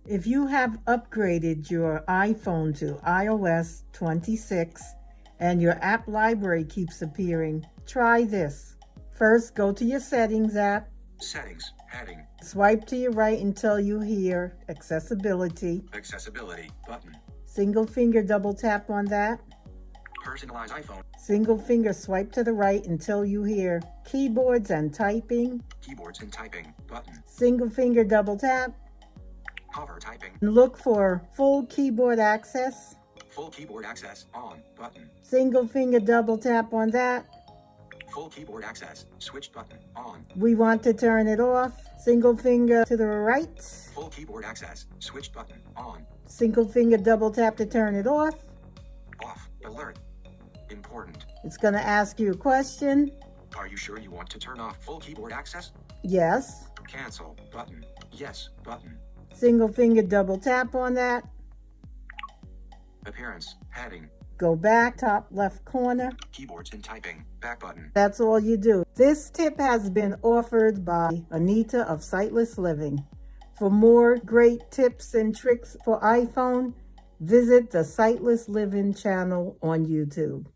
If you have upgraded your iPhone to iOS 26 and your app library keeps appearing, try this. First, go to your Settings app. Settings, heading. Swipe to your right until you hear Accessibility. Accessibility, button. Single finger double tap on that. Personalize iPhone. Single finger swipe to the right until you hear Keyboards and Typing. Keyboards and typing, button. Single finger double tap. Hover typing. Look for Full Keyboard Access. Full keyboard access, on, button. Single finger double tap on that. Full keyboard access, switch button, on. We want to turn it off. Single finger to the right. Full keyboard access, switch button, on. Single finger double tap to turn it off. Off, alert. Important. It's going to ask you a question. Are you sure you want to turn off full keyboard access? Yes. Cancel, button. Yes, button. Single finger double tap on that. Appearance, heading. Go back, top left corner. Keyboards and typing, back button. That's all you do. This tip has been offered by Anita of Sightless Living. For more great tips and tricks for iPhone, visit the Sightless Living channel on YouTube.